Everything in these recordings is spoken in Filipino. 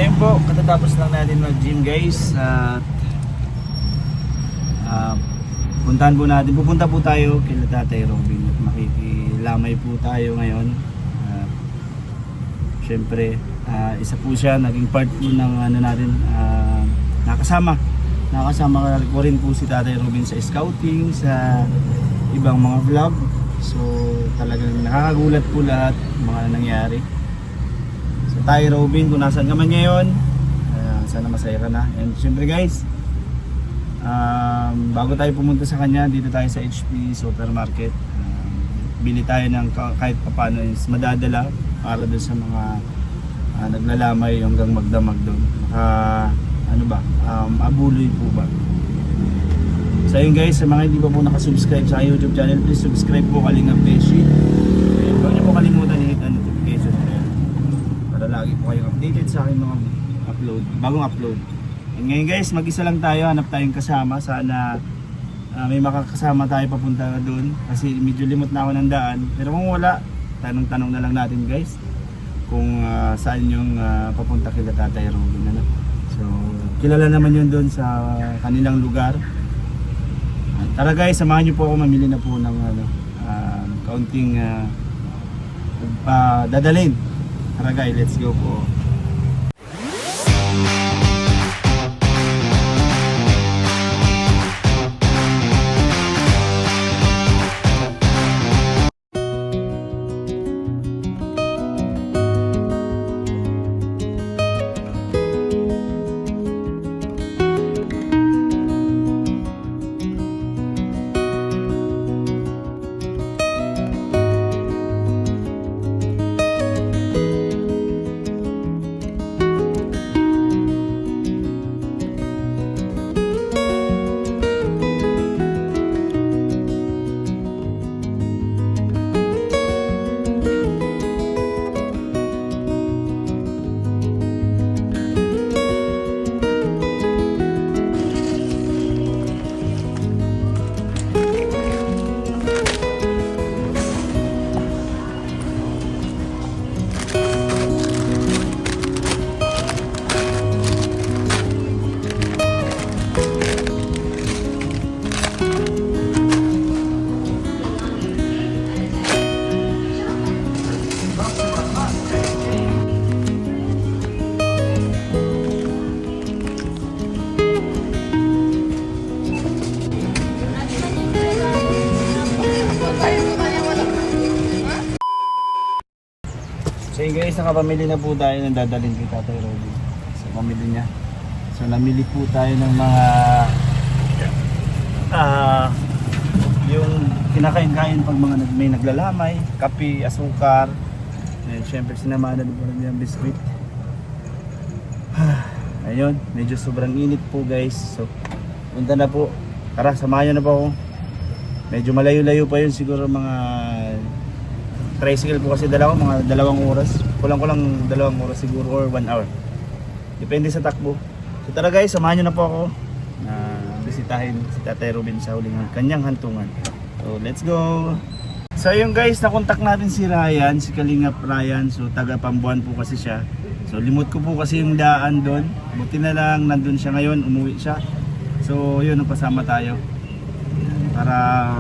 Ngayon po, katatapos lang natin mag-gym guys. At pupunta po tayo kila Tatay Robin at makikilamay po tayo ngayon. Syempre, isa po siya, naging part po ng ano natin, nakasama ko rin po si Tatay Robin sa scouting, sa ibang mga vlog. So talagang nakakagulat po lahat mga nangyari. So Tay Robin, kung nasan ka man ngayon, sana masaya ka na. And syempre guys, bago tayo pumunta sa kanya, dito tayo sa HP Supermarket. Bili tayo ng kahit paano is madadala para doon sa mga naglalamay hanggang magdamag doon. Abuloy po ba? So yun guys, sa mga hindi pa po nakasubscribe sa YouTube channel, please subscribe po Kalingap Beshi. Huwag niyo po kalimutan i-hit ang notification bell para lagi po kayong updated sa aking mga bagong upload. And ngayon guys, mag-isa lang tayo, hanap tayong kasama. Sana may makakasama tayo papunta doon kasi medyo limot na ako ng daan. Pero kung wala, tanong-tanong na lang natin guys kung saan yung papunta kila Tatay Robin. So kilala naman yun doon sa kanilang lugar. Tara guys, samahan niyo po ako, mamili na po ng kaunting dadalhin. Tara guys, let's go po. So guys, nakapamili na po tayo ng dadalhin kay Tatay Robin sa pamili niya. So namili po tayo ng mga yung kinakain-kain pag mga may naglalamay, kape, asukar. And syempre sinamahan na po namin ng biskuit. Ayun, medyo sobrang init po guys. So punta na po. Tara, samahan niyo na po ako. Medyo malayo-layo pa yun, siguro mga tricycle po kasi mga 2 oras. Kulang-kulang 2 oras siguro or 1 hour. Depende sa takbo. So tara guys, samahan nyo na po ako na bisitahin si Tatay Robin sa huling kanyang hantungan. So let's go! So yun guys, nakontak natin si Ryan, si Kalingap Ryan. So taga Pambuan po kasi siya. So limot ko po kasi yung daan doon. Buti na lang nandun siya ngayon, umuwi siya. So yun, napasama tayo para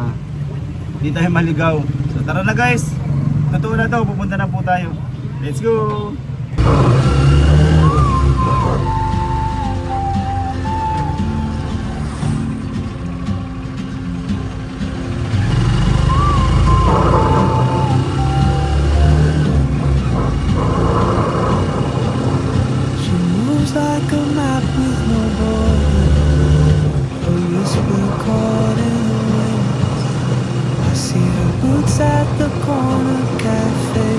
hindi tayo maligaw. So tara na guys! Totoo na to, pupunta na po tayo. Let's go! She moves like a map with no border, a whisper caught in the wind. I see her boots at the corner cafe.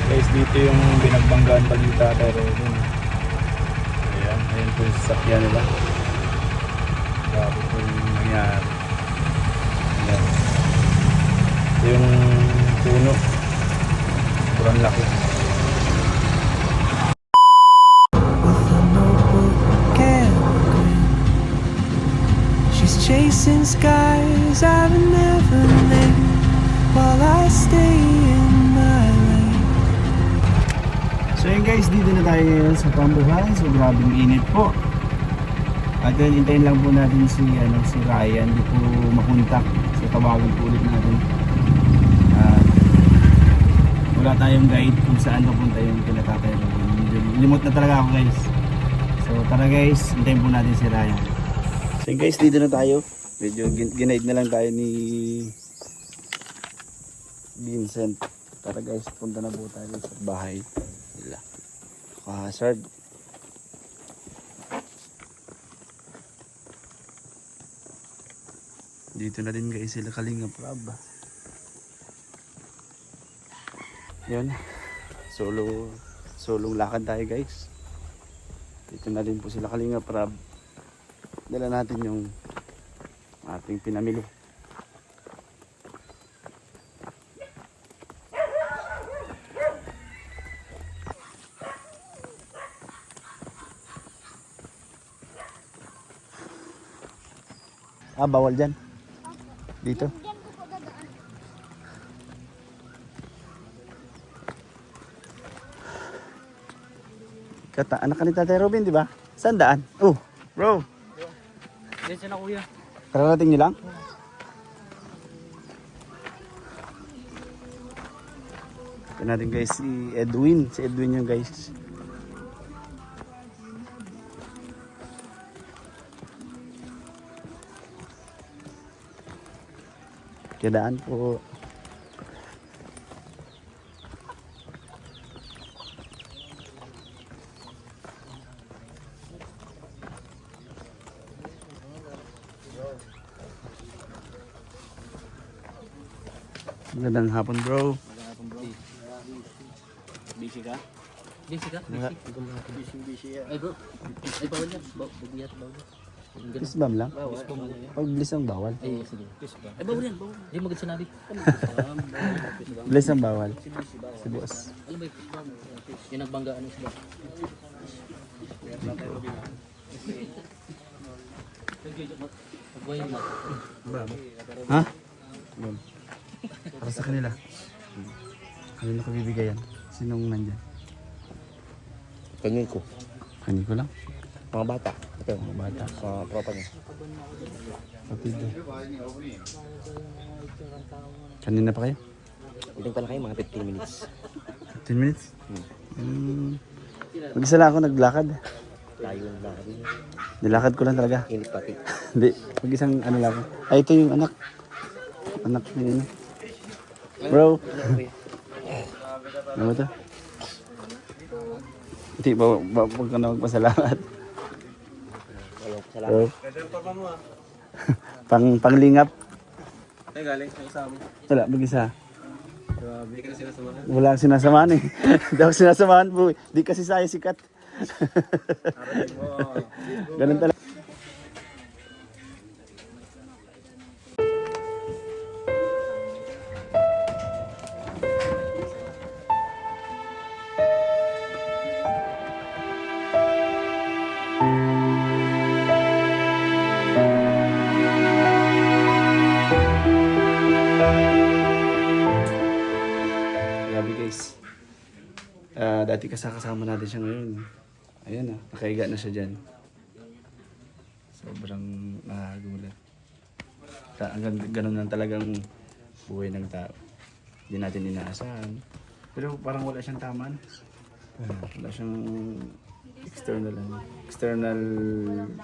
Guys, dito yung binagbanggaan pa ni Tatay Robin. Ayan po yung sasakyan nila. Grabe po yung nangyari. Ayan. Ito yung puno. Sobrang laki. With a notebook and a grin, she's chasing skies I've never named, while I stay in my lane. So yun guys, dito na tayo ngayon sa Pambuhan. So grabing init po. At yun, hintayin lang po natin si Ryan. Hindi po makontak. So tawagan po ulit natin. Wala tayong guide kung saan papunta yung kinatatay. Limot na talaga ako guys. So tara guys, hintayin po natin si Ryan. So guys, dito na tayo. Medyo ginaid na lang tayo ni Vincent. Tara guys, punta na po tayo sa bahay nila. Hazard. Dito na din guys sila Kalingap Rab. Yan. Solong lakad tayo guys. Dito na din po sila Kalingap Rab. Dala natin yung ating pinamili. Bawal dyan. Dito. Anak ka ni Tatay Robin, di ba? Saan daan? Oh, bro. Diyan siya na kuya. Kararating niyo lang? Ito natin guys, si Edwin. Si Edwin yung guys. Kadaan po. Magandang hapon bro. Busy ka? Busy ka? Busy. Ay bro. Ay bawal yan. Bawal. Pisbam lang? Pag bliss ang bawal. Ay sige. Ay bawal yan. Hindi mo agad sinabi. Bliss ang bawal. Si boss. Alam ba yung fishbomb? Yung nagbanggaan ng isda. Pagbuhay mo. Ha? Para sa kanila. Kanino ko bibigay yan? Sinong nandyan? Kanil ko. Kanino ko lang? Mga bata. Ito. Mga bata. Mga tropa niya. Kapit eh. Kanina pa kayo? Ilang pa lang kayo, mga 15 minutes. 15 minutes? Mag-isa lang ako naglakad. Layo ng lakad niya. Nilakad ko lang talaga. Init pati. Hindi. Mag-isang ano lang ako. Ay, ito yung anak. Anak niya. Bro. Ano ba ito? Hindi, huwag ka na magpasalamat. Walang salamat. Bro. Panglingap. Ay galing sa amin. Wala, mag-isa. Grabe ka na sinasamahan. Wala akong sinasamahan eh. Hindi ako sinasamahan po. Di kasi saya sikat. Ganun talaga. Grabe guys. Dati kasama natin siya ngayon. Ayan nakahiga na siya dyan. Sobrang nakagulat. Hanggang ganun lang talagang buhay ng tao. Hindi natin inaasahan. Pero parang wala siyang taman. Wala siyang external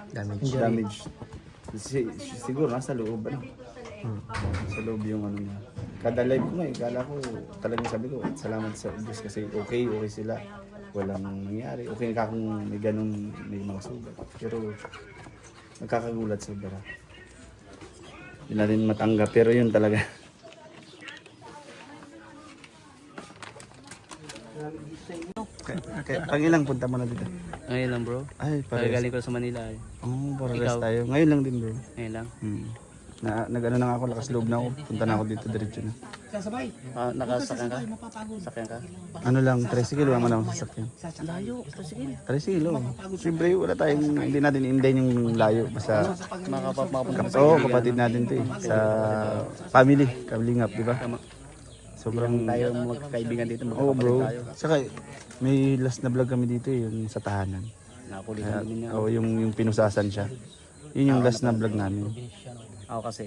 damage. Siguro nasa loob sa loob yung ano niya. Kada live ko kala ko talagang sabi ko salamat sa Diyos kasi okay sila. Walang nangyari. Okay ka kung may ganun, may mga sugat. Pero nagkakagulat sobra. Hindi natin matanggap pero yun talaga. Pang ilang punta mo na dito? Ngayon lang bro. Ay, Galing ko sa Manila eh. Parehas tayo. Ngayon lang din bro. Ngayon lang. Nag-ano na nga ako, lakas loob na ako. Punta na ako dito diretso na. Nakasakyan ka? Sakyan ka? Ano lang, 13 kilo naman ako sasakyan. Layo. Sige. 13 kilo. Siyempre wala tayong, hindi natin indayin yung layo. Basta, Makapunta oo, kapatid natin to eh. Sa family, Kalingap, di ba? So Sobrang tayo magkakaibigan dito, Oo bro. tayo. Saka may last na vlog kami dito yun sa tahanan. Nakulitan din niya. Yung pinusasan siya. Yun yung last na vlog namin. Ako kasi,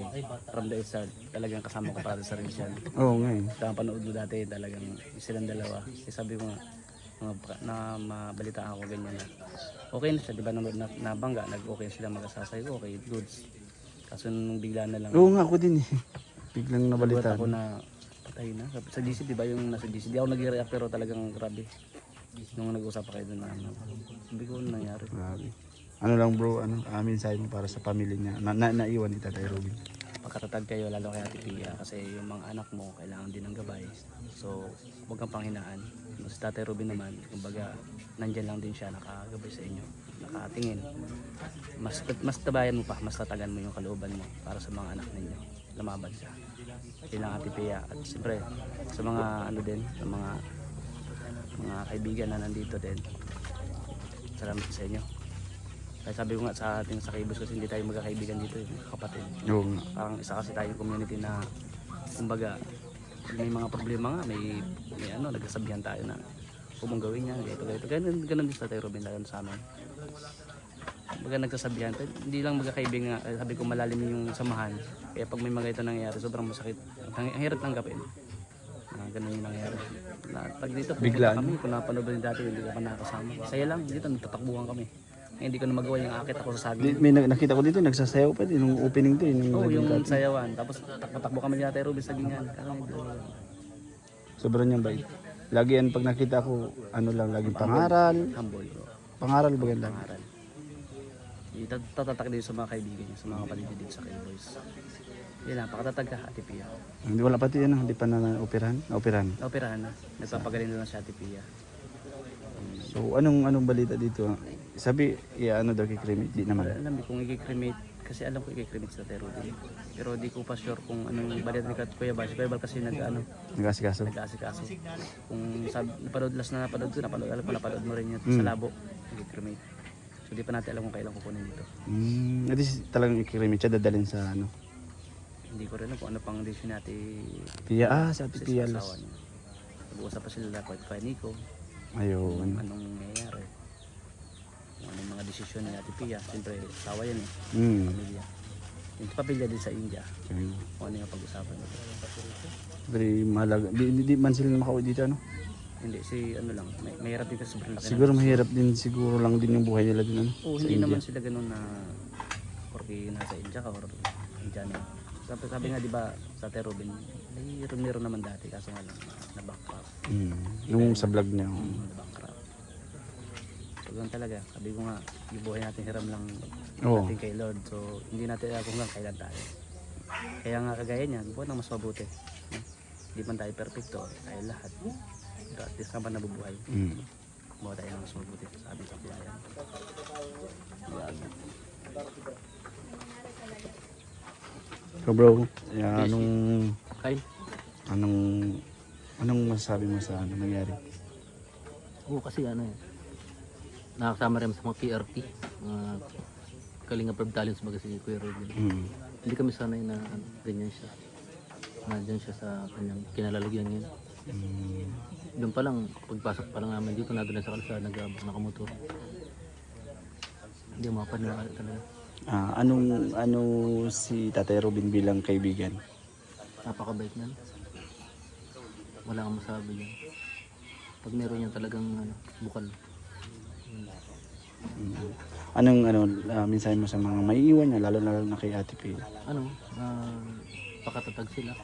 from the start, talagang kasama ko para sa Rinsian. Oo nga eh. Kaya panood mo dati, talagang silang dalawa. Kasi sabi ko nga, na mabalitaan ako ganyan na. Okay na siya, di ba nabangga, nag-okay sila mag-asasay. Okay, goods. Kaso nung bigla na lang. Oo nga ako din eh. Biglang Nabalita nabalitaan. ako na patay na. Sa GC, di ba yung nasa GC? Di ako nag-react pero talagang grabe. Nung nag-usap pa kayo doon na ano. Sabi ko ano nangyari. Grabe. Ano lang bro, amin sa mo para sa pamilya niya. Naiwan ni Tatay Robin. Pagkatatag kayo, lalo kay Ate Pia, kasi yung mga anak mo, kailangan din ng gabay. So, huwag kang panghinaan. Si Tatay Robin naman, kumbaga, nandyan lang din siya, nakagabay sa inyo, nakatingin. Mas tabayan mo pa, mas tatagan mo yung kalooban mo para sa mga anak ninyo. Lumaban siya. Yun lang Ate Pia. At siyempre, sa mga ano din, sa mga kaibigan na nandito din, salamat sa inyo. Kaya sabi ko nga sa ating sa Kaibos kasi hindi tayo magkakaibigan dito, kapatid. Oo nga. Parang isa kasi tayong community na kumbaga may mga problema nga, may ano, nagsasabihan tayo na kung mong gawin yan, ganito. Ganun din sa Tatay Robin lalo sa amin. Kumbaga nagsasabihan tayo, hindi lang magkakaibigan nga, sabi ko malalim yung samahan. Kaya pag may mga ito nangyayari, sobrang masakit. Ang hirap tanggapin. Ganun yung nangyayari. Pag dito, Biglaan. kami, kung napanood din dati, hindi ka pa nakakasama. Saya lang, dito nagtatakbuhan kami. Hindi ko na magawa yung akit ako sa saging. May nakita ko dito, nagsasayaw pa din. Nung opening to, Oo, yung sayawan. Tapos takbo kami ni Ate Ruby sa gingan. Sobrang niyang bait. Lagi yan, pag nakita ko, ano lang, laging pangaral. Humble. Pangaral ba yan lang? Pangaral. Tatatak din sa mga kaibigan niya, sa mga kapatid niya dito sa K-Boys. Yan lang, pakatatag ka, Ate Pia. Hindi wala pati yan, hindi pa na operahan. Naoperahan na. Nagpapagaling na lang si Ate Pia. So anong balita dito? Sabi, ano daw kay-cremate? Di naman. Alam mo kung i-cremate, kasi alam ko i-cremate sa Ate Ruby. Pero di ko pa sure kung anong balita ni Kuya Bal. Si Kuya Bal kasi Nag-asikaso. nag-aasikaso. Kung last na napanood mo rin yun sa labo, i-cremate. So di pa natin alam kung kailan kukunin dito. At least talagang i-cremate siya, dadalhin sa ano. Hindi ko rin alam kung ano pang decision natin. Pia, sa Ate Pia. Asawa niya. Nag-uusap pa sila kay Nico. Ayun. Anong nangyayari. Kung anong mga desisyon ni Ate Pia. Siyempre, asawa yan eh. Pamilya. Yung pamilya din sa India. Okay. Kung ano yung pag-usapan nito. Very mahalaga. Di man sila makauwi dito, ano? Hindi, ano lang. Mahirap din kasi sobrang laki. Siguro mahirap din, siguro lang din yung buhay nila din, ano? Oo, hindi naman sila ganun na porque nasa India ka or Indian. Sabi nga, di ba, sa Ate Robin, meron naman dati, kaso nga lang, na-bankrupt. Yung sa vlog niya. Na-bankrupt. So, ganun talaga. Sabi ko nga, yung buhay natin hiram lang Oo. natin kay Lord. So, hindi natin alam kung hanggang kailan tayo. Kaya nga kagaya niyan, buwan ang mas mabuti. Hindi man tayo perfecto, tayo lahat. Pero at least naman nabubuhay. Buwan tayo ng mas mabuti sa ating kapilayan. So bro, Kyle? anong masasabi mo sa ano nangyari? Oo, kasi nakakasama rin sa mga PRP, mga Kalinga Prab Talents magazine, Kuya Robin. Hindi kami sanay na ganyan siya. Nandiyan siya sa kanyang kinalalagyan niya. Doon pa lang, pagpasok pa lang namin dito, nandun na sa kalsada, nakamotor. Hindi mapaniwala talaga. Ano si Tatay Robin bilang kaibigan? Napakabait niyan. Wala kang masabi yan. Pag meron yan talagang bukal. Minsan mo sa mga maiiwan niya, lalo na kay Ate Pia? Pakatatag sila.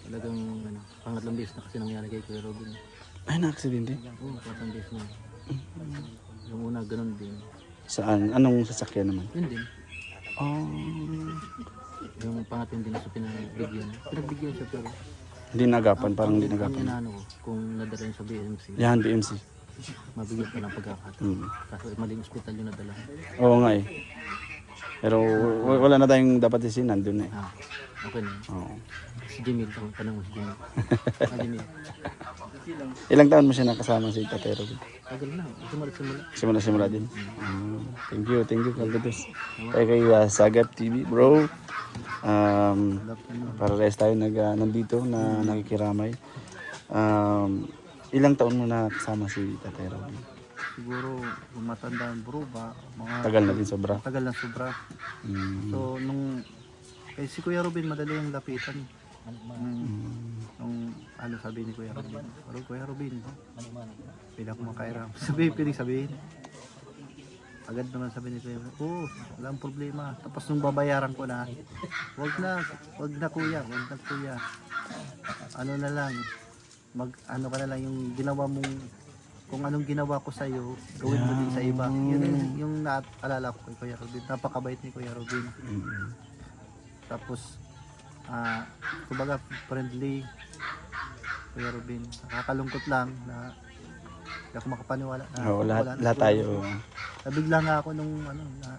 Talagang pangatlong beses na kasi nangyari kay Kuya Robin. Ay, na-aksidente? Oo, pangatlong beses na. Yung una, ganun din. Saan? Anong sasakyan naman? Yun din. Yung pangatlong din na siya pinagbigyan. Pinagbigyan siya pero hindi nagapan, parang hindi nagapan. Ang kung nadala yun sa BMC, Yan, BMC. mabigyan pa ng pagkakataon. Kaso maling ospital yung nadala. Oo nga eh. Pero wala na tayong dapat isin, nandun eh. Okay na. Oo. Si Jimmy, tanong mo si Jimmy. Jimmy. Ilang taon mo siya nakasama si Tatay Robin? Tagal na, simula. Simula din. Thank you Calvados. Tayo kay Sagat TV, bro. Para rest tayo nandito na nakikiramay. Ilang taon mo na kasama si Tatay Robin? Siguro kung matandaan bro ba, mga Tagal na din sobra. tagal na sobra. So nung kay si Kuya Robin madali yung lapitan. Nung ano sabi ni Kuya Robin, Kuya Robin, pila ko makairam. Piling sabihin. Agad naman sabi ni Kuya Robin, walang problema. Tapos nung babayaran ko na, wag na kuya. Ano na lang, ano ka na lang yung ginawa mong, kung anong ginawa ko sa iyo, gawin mo din sa iba. Yun yung naalala ko kay Kuya Robin. Napakabait ni Kuya Robin. Tapos, kumbaga friendly Kuya Robin. Nakakalungkot lang na hindi ako makapaniwala na Oo, wala na lahat si Kuya tayo. Robin. Nabigla nga ako nung na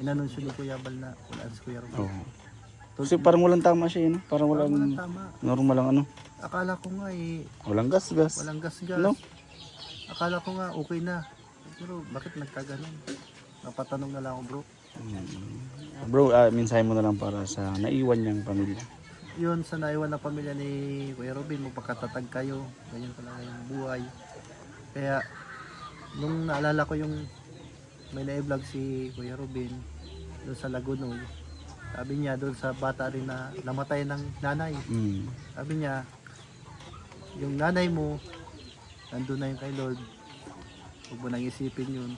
inanunsyo ni Kuya Bal na wala na si Kuya Robin. Oo. Kasi parang walang tama siya, no? Parang Walang walang tama. normal lang ano. Akala ko nga Walang gas-gas. walang gas-gas. No? Akala ko nga okay na. Pero bakit nagkaganon? Napatanong na lang ako bro. Bro, mensahe mo na lang para sa naiwan niyang pamilya. Yun sa naiwan na pamilya ni Kuya Robin, magpakatatag kayo. Ganyan talaga yung buhay. Kaya nung naalala ko yung may na-vlog si Kuya Robin doon sa Lagunoy, sabi niya doon sa bata rin na namatay ng nanay. Sabi niya, yung nanay mo nandun na yun kay Lord, huwag mo nang isipin yun,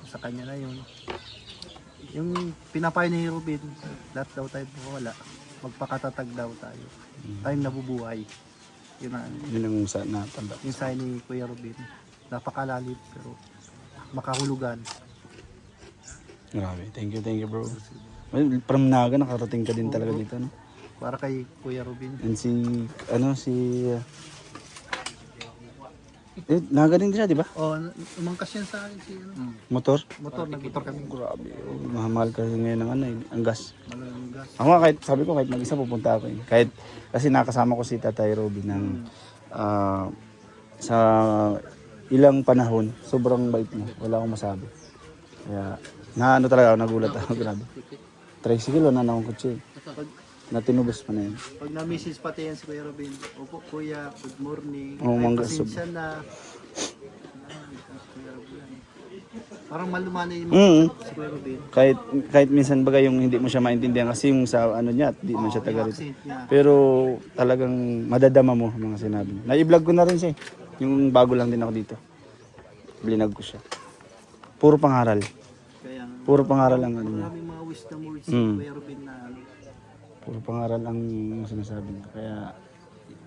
sa kanya na yun. Yung pinapayo ni Robin, lahat daw tayo wala, magpakatatag daw tayo, tayong nabubuhay. Yun ang Yun ang natanda. yung sign ni Kuya Robin, napakalalim pero makahulugan. Grabe. Thank you bro. Well, from Naga nakarating ka din talaga dito, no? Para kay Kuya Robin. And Naga din siya, di ba? Umangkas yan sa akin si Motor? nagmotor kami. Grabe. Mahamahal ka ngayon ng ang gas. Malaking gas. Ako nga, sabi ko kahit mag-isa pupunta ako eh. Kahit, kasi nakasama ko si Tatay Robin ng sa ilang panahon, sobrang bait mo. Wala akong masabi. Kaya, talaga ako, nagulat ako. Grabe. Tricycle, wala na akong kutsi. Na tinubos pa na yun. Pag na-message pati yan si Kuya Robin, opo kuya, good morning. Oo, Ay, mangga pasensya na. Parang malumanay yung si Kuya Robin. Kahit minsan baga yung hindi mo siya maintindihan kasi yung sa ano niya, at di man siya taga Yung rito. accent niya. Pero talagang madadama mo ang mga sinabi. Na-vlog ko na rin siya. Yung bago lang din ako dito. Blinag ko siya. Puro pangaral. Kaya Puro pangaral ang ano niya. maraming mga wisdom words si Kuya Robin na Puro pangaral ang sinasabi niya. Kaya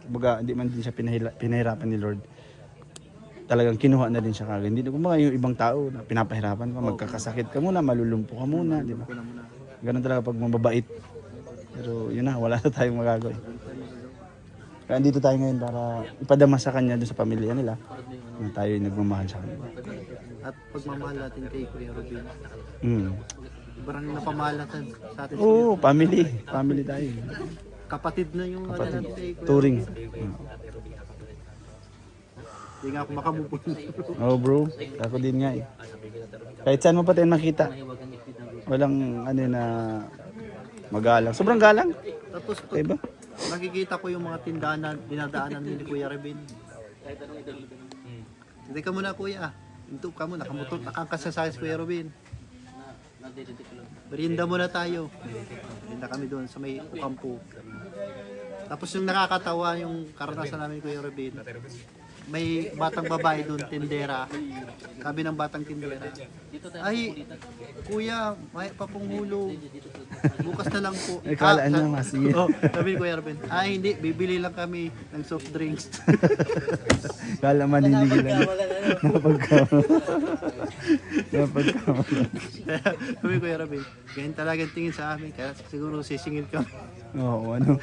baga hindi man din siya pinahirapan ni Lord. Talagang kinuha na din siya kagad. Hindi kumbaga yung ibang tao na pinapahirapan ka, magkakasakit ka muna, malulumpo ka muna, di ba? Ganun talaga pag mababait. Pero yun na, wala na tayong magagawa. Kaya andito tayo ngayon para ipadama sa kanya doon sa pamilya nila na tayo yung nagmamahal sa kanila. at pagmamahal natin kay Kuya Robin. Mm. Parang napamahal natin sa atin. Oo, family. Family tayo. Kapatid na yung Kapatid. natin kay Kuya Touring. Robin. Hindi nga ako makamupon. Oh bro, ako din nga eh. Kahit saan mo pa tayo makita. Walang ano na magalang. Sobrang galang. Tapos pag Diba? nakikita ko yung mga tindahan na dinadaanan ni Kuya Robin. Hindi ka muna kuya. Hinto ka muna. Nakamotor, nakakasasakit si Kuya Robin. Merienda muna tayo. Merienda kami doon sa may Ocampo. Tapos yung nakakatawa yung karanasan namin ni Kuya Robin. May batang babae doon, tindera. Sabi ng batang tindera, ay, kuya, may pa pong hulog. Bukas na lang po. Ay, kala niya, sige. Oh, sabi ni Kuya Robin, hindi, bibili lang kami ng soft drinks. Kala maninigil lang. Napagkamala. Sabi ni Kuya Robin, ganyan talaga ang tingin sa amin, kaya siguro sisingil kami. Oo, ano.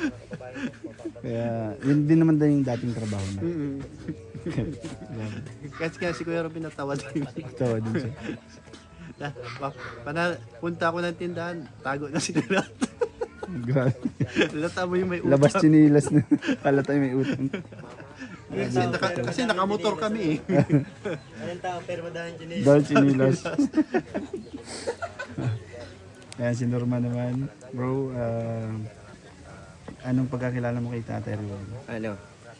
Kaya, yun din naman din yung dating trabaho na. Kasi si Kuya Robin natawa din. Tawa din siya. Punta ako ng tindahan, tago na sila lahat. Grabe. Halata mo yung may utang. Labas chinilas na. Halata yung may utang. Kasi nakamotor kami eh. Dahil chinilas. Ayan, si Norma naman. Bro, anong pagkakilala mo kay Tatay Ruel?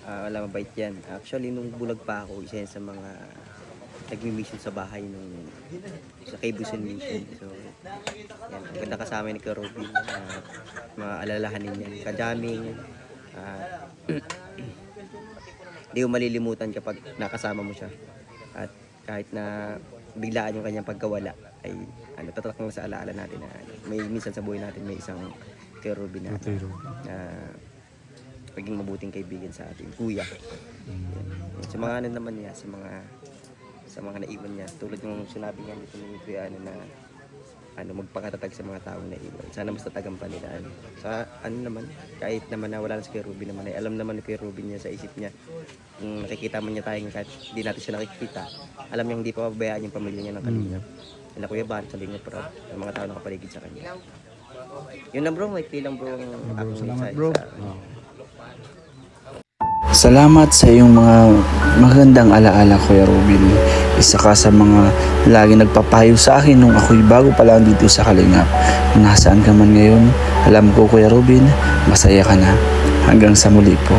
Wala, mabait yan. Actually, nung bulag pa ako, isa yan sa mga nagmi-mission sa bahay nung sa Kaibusan Mission. So, yan. Maganda kasama ni Kuya Robin. Mga alalahanin yan. Kajaming. Hindi mo malilimutan kapag nakasama mo siya. At kahit na biglaan yung kanyang pagkawala, ay tatak lang sa alaala natin na may minsan sa buhay natin may isang Kuya Robin na maging mabuting kaibigan sa atin, kuya. Yan. Sa mga naman niya, sa mga naiwan niya, tulad yung sinabi niya dito ni Kuya na magpakatatag sa mga taong naiwan. Sana mas tatagan pa nila. Sa naman, kahit naman na wala na si Kuya Robin naman, ay alam naman ni Kuya Robin niya sa isip niya, kung nakikita man niya tayo kahit hindi natin siya nakikita, alam niya hindi pa pabayaan yung pamilya niya ng Kalingap. Nila Kuya Ban, Kalingap Rob, yung mga tao nakapaligid sa kanya. Yun lang bro, may lang bro ang ako Salamat bro. Salamat sa iyong mga magandang alaala, Kuya Robin. Isa ka sa mga lagi nagpapayo sa akin nung ako'y bago pa lang dito sa Kalingap. Nasaan ka man ngayon, alam ko, Kuya Robin, masaya ka na. Hanggang sa muli po.